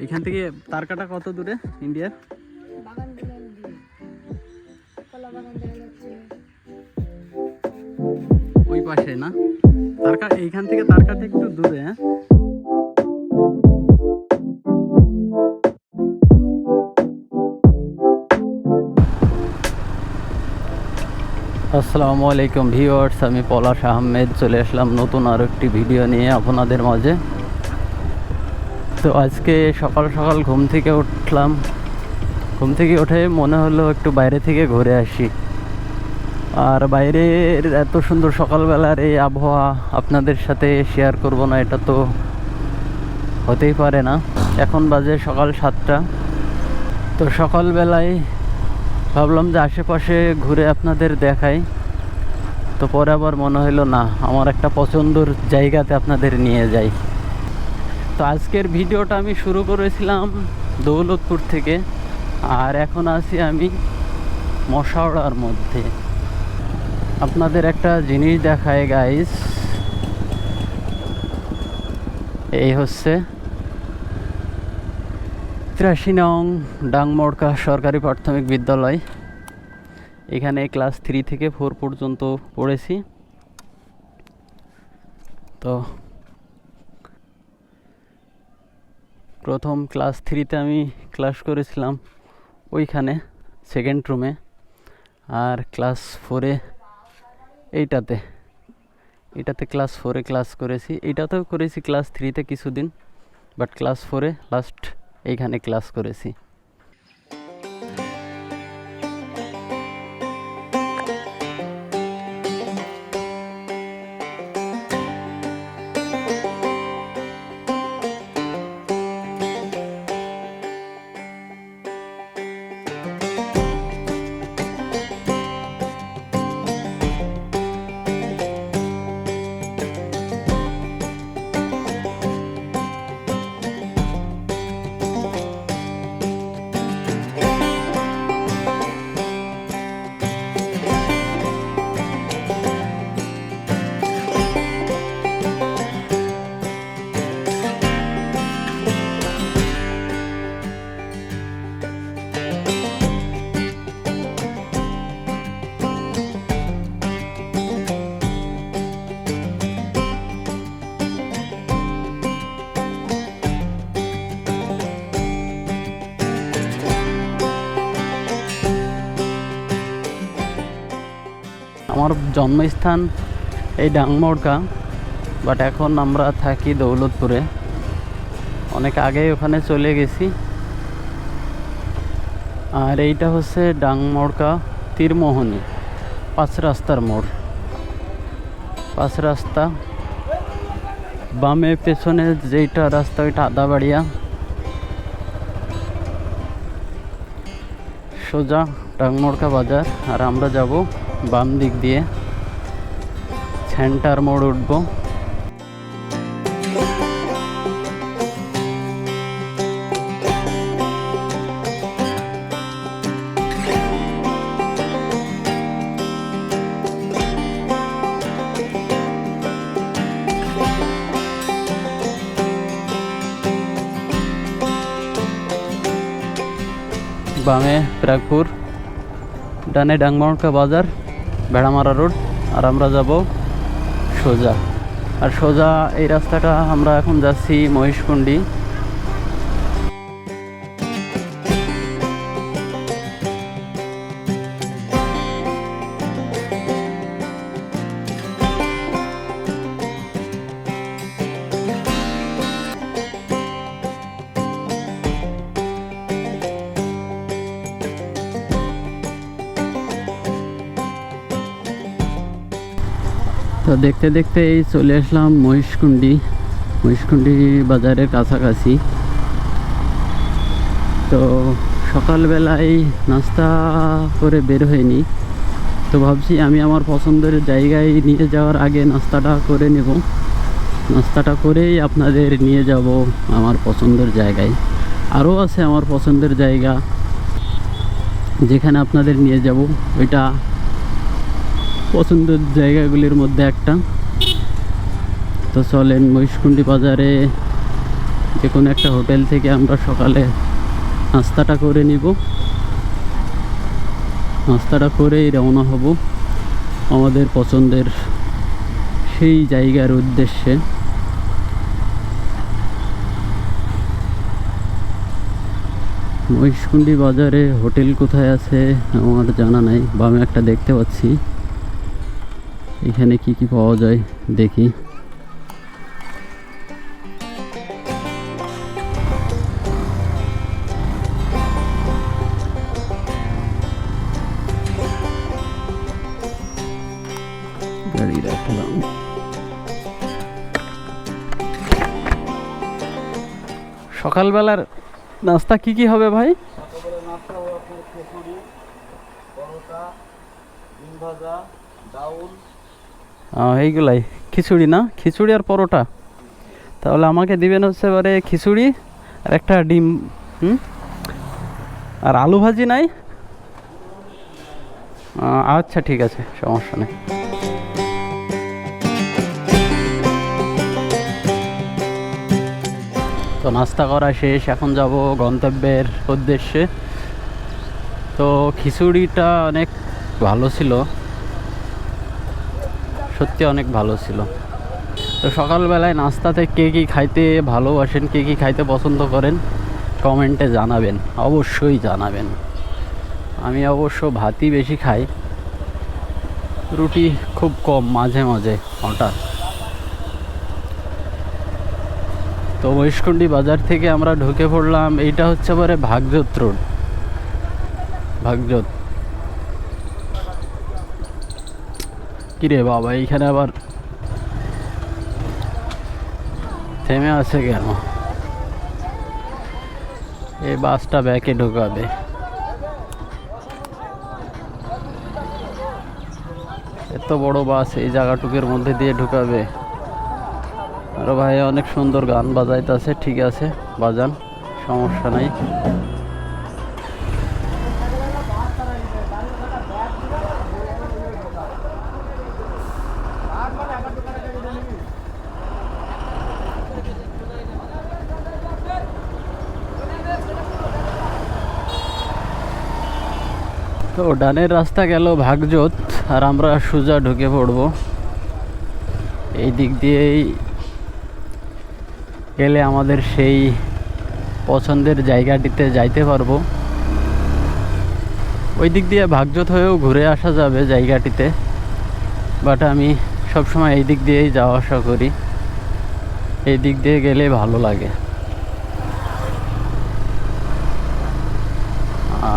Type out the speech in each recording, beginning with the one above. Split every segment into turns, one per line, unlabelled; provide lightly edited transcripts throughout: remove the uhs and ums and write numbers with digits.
এখান থেকে তারকাটা কত দূরে ইন্ডিয়ার?
বাগান দিলাম দিয়ে কলা বাগান দেখা যাচ্ছে।
ওই পাশে না তারকা, এইখান থেকে তারকাটা একটু দূরে। হ্যাঁ, আসসালামু আলাইকুম ভিউয়ার্স, আমি পলাশ আহমেদ চলে আসলাম নতুন আরও একটি ভিডিও নিয়ে আপনাদের মাঝে। তো আজকে সকাল সকাল ঘুম থেকে উঠলাম, ঘুম থেকে উঠে মনে হলো একটু বাইরে থেকে ঘুরে আসি। আর বাইরের এত সুন্দর সকালবেলার এই আবহাওয়া আপনাদের সাথে শেয়ার করব না, এটা তো হতেই পারে না। এখন বাজে সকাল 7টা। তো সকালবেলায় ভাবলাম যে আশেপাশে ঘুরে আপনাদের দেখাই। তো পরে আবার মনে হলো না, আমার একটা পছন্দের জায়গাতে আপনাদের নিয়ে যাই। তো আজকের ভিডিওটা আমি শুরু করেছিলাম দৌলতপুর থেকে, আর এখন আছি আমি মশাওড়ার মধ্যে। আপনাদের একটা জিনিস দেখায় গাইস, এই হচ্ছে 83 নং ডাংমোড়কা সরকারি প্রাথমিক বিদ্যালয়। এখানে ক্লাস 3 থেকে 4 পর্যন্ত পড়েছি। তো প্রথম ক্লাস 3তে আমি ক্লাস করেছিলাম ওইখানে সেকেন্ড রুমে, আর ক্লাস 4-এ এইটাতে ক্লাস 4-এ ক্লাস করেছি। এইটাতেও করেছি ক্লাস 3তে কিছুদিন, বাট ক্লাস 4-এ লাস্ট এইখানে ক্লাস করেছি। আমার জন্মস্থান এই ডাংমোড়কা, বাট এখন আমরা থাকি দৌলতপুরে। অনেক আগেই ওখানে চলে গেছি। আর এইটা হচ্ছে ডাংমোড়কা তীরমোহনী 5 রাস্তার মোড়। 5 রাস্তা বামে, পেছনে যেইটা রাস্তা ওইটা আদাবাড়িয়া, সোজা ডাংমোড়কা বাজার। আর আমরা যাব বাম দিক দিয়ে, সেন্টার মোড় উঠবো। বামে প্রাগপুর, ডানে ডাংমোড়কা বাজার, ভেড়ামারা রোড। আর আমরা যাব সোজা। আর সোজা এই রাস্তাটা আমরা এখন যাচ্ছি মহিষকুণ্ডি। তো দেখতে দেখতে এই চলে আসলাম মহিষকুণ্ডি বাজারের কাছাকাছি। তো সকালবেলায় নাস্তা করে বের হয়নি, তো ভাবছি আমি আমার পছন্দের জায়গায় নিয়ে যাওয়ার আগে নাস্তাটা করে নেব। নাস্তাটা করেই আপনাদের নিয়ে যাব আমার পছন্দের জায়গায়। আরও আছে আমার পছন্দের জায়গা যেখানে আপনাদের নিয়ে যাব, ওইটা পছন্দের জায়গাগুলির মধ্যে একটা। তো চলেন মহিষকুণ্ডি বাজারে যে কোনো একটা হোটেল থেকে আমরা সকালে নাস্তাটা করে নিব, নাস্তাটা করেই রওনা হব আমাদের পছন্দের সেই জায়গার উদ্দেশ্যে। মহিষকুন্ডি বাজারে হোটেল কোথায় আছে আমার জানা নাই, বামে একটা দেখতে পাচ্ছি। এখানে কি কি পাওয়া যায় দেখি। গাড়ি রাখলাম। সকালবেলার নাস্তা কি কি হবে ভাই? এইগুলাই খিচুড়ি না, খিচুড়ি আর পরোটা। তাহলে আমাকে দিবেন হচ্ছে এবারে খিচুড়ি আর একটা ডিম, আর আলু ভাজি নাই? আচ্ছা ঠিক আছে, সমস্যা নেই। তো নাস্তা করা শেষ, এখন যাব গন্তব্যের উদ্দেশ্যে। তো খিচুড়িটা অনেক ভালো ছিল, সত্যি অনেক ভালো ছিল। তো সকালবেলায় নাস্তাতে কে কী খাইতে ভালোবাসেন, কে কী খাইতে পছন্দ করেন কমেন্টে জানাবেন, অবশ্যই জানাবেন। আমি অবশ্য ভাতই বেশি খাই, রুটি খুব কম, মাঝে মাঝে হঠাৎ। তো মহিষকুন্ডি বাজার থেকে আমরা ঢুকে পড়লাম, এইটা হচ্ছে পরে ভাগজত রোড, ভাগজত। কিরে বাবা, এইখানে আবার থেমে আছে কেন? এই বাসটা ব্যাকে ঢুকাবে। এত বড় বাস এই জায়গাটুকের মধ্যে দিয়ে ঢুকাবে? আর ভাই অনেক সুন্দর গান বাজাইতেছে, ঠিক আছে বাজান, সমস্যা নাই। তো ডানের রাস্তা গেল ভাগজত, আর আমরা সোজা ঢুকে পড়ব। এই দিক দিয়েই গেলে আমাদের সেই পছন্দের জায়গাটিতে যাইতে পারবো। ওই দিক দিয়ে ভাগজত হয়েও ঘুরে আসা যাবে জায়গাটিতে, বাট আমি সবসময় এই দিক দিয়েই যাওয়া আসা করি। এই দিক দিয়ে গেলে ভালো লাগে।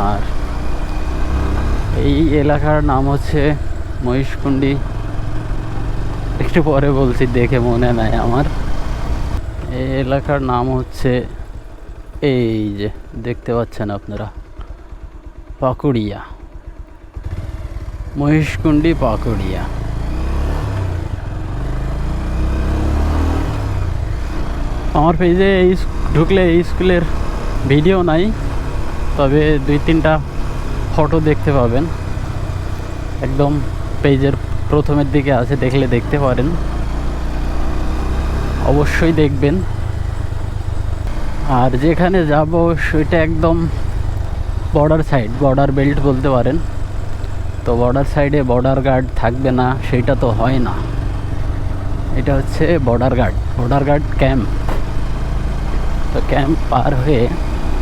আর এই এলাকার নাম হচ্ছে মহিষকুন্ডি, একটু পরে বলছি, দেখে মনে নাই আমার। এই এলাকার নাম হচ্ছে, এই যে দেখতে পাচ্ছেন আপনারা, পাকুড়িয়া, মহিষকুন্ডি পাকুড়িয়া। আমার পেজে এই ঢুকলে এই স্কুলের ভিডিও নাই, তবে 2-3টা ফটো দেখতে পাবেন। একদম পেজের প্রথমের দিকে আছে, দেখলে দেখতে পারেন, অবশ্যই দেখবেন। আর যেখানে যাব সেটা একদম বর্ডার সাইড, বর্ডার বেল্ট বলতে পারেন। তো বর্ডার সাইডে বর্ডার গার্ড থাকবে না সেটা তো হয় না, এটা হচ্ছে বর্ডার গার্ড ক্যাম্প। তো ক্যাম্প পার হয়ে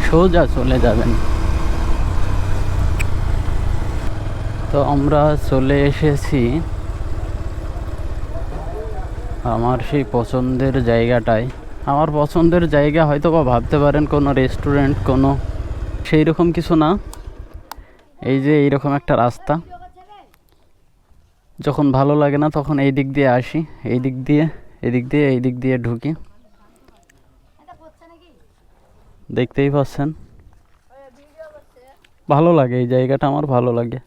সোজা চলে যাবেন। তো আমরা চলে এসেছি আমার সেই পছন্দের জায়গাটায়। আমার পছন্দের জায়গা হয়তো বা ভাবতে পারেন কোনো রেস্টুরেন্ট, কোনো সেই রকম কিছু না। এই যে এইরকম একটা রাস্তা, যখন ভালো লাগে না তখন এই দিক দিয়ে আসি, এই দিক দিয়ে ঢুকি। দেখতেই পাচ্ছেন, ভালো লাগে এই জায়গাটা, আমার ভালো লাগে।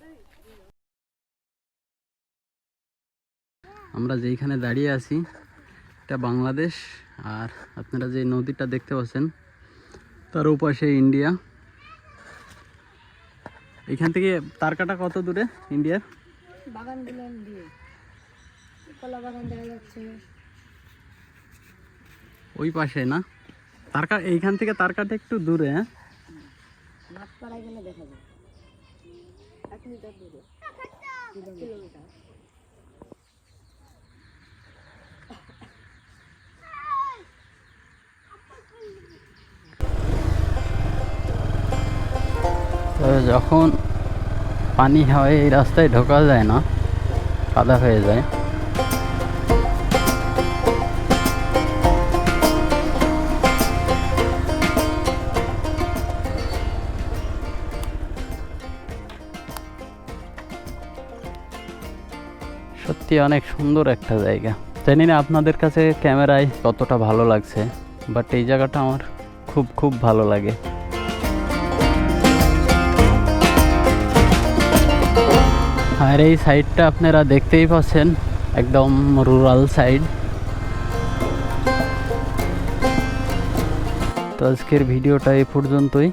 আমরা যেইখানে দাঁড়িয়ে আছি এটা বাংলাদেশ, আর আপনারা যে নদীটা দেখতে পাচ্ছেন তার ওপাশে ইন্ডিয়া। এখান থেকে তারকাটা কত দূরে ইন্ডিয়ার?
বাগান দিলাম দিয়ে কলা বাগান দেখা যাচ্ছে
ওই পাশে না? এইখান থেকে তারকাটা একটু দূরে, হ্যাঁ?
মাঠপাড়ায় গেলে দেখা যায় 1 মিটার দূরে কিলোমিটার।
তো যখন পানি হয় এই রাস্তায় ঢোকা যায় না, কাদা হয়ে যায়। সত্যি অনেক সুন্দর একটা জায়গা। জানি না আপনাদের কাছে ক্যামেরায় কতটা ভালো লাগছে, বাট এই জায়গাটা আমার খুব খুব ভালো লাগে। আর এই সাইডটা আপনারা দেখতেই পাচ্ছেন, একদম রুরাল সাইড। তো আজকের ভিডিওটা এই পর্যন্তই।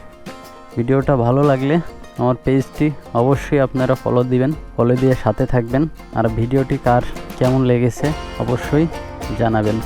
ভিডিওটা ভালো লাগলে আমার পেজটি অবশ্যই আপনারা ফলো দিবেন, ফলো দিয়ে সাথে থাকবেন। আর ভিডিওটি কার কেমন লেগেছে অবশ্যই জানাবেন।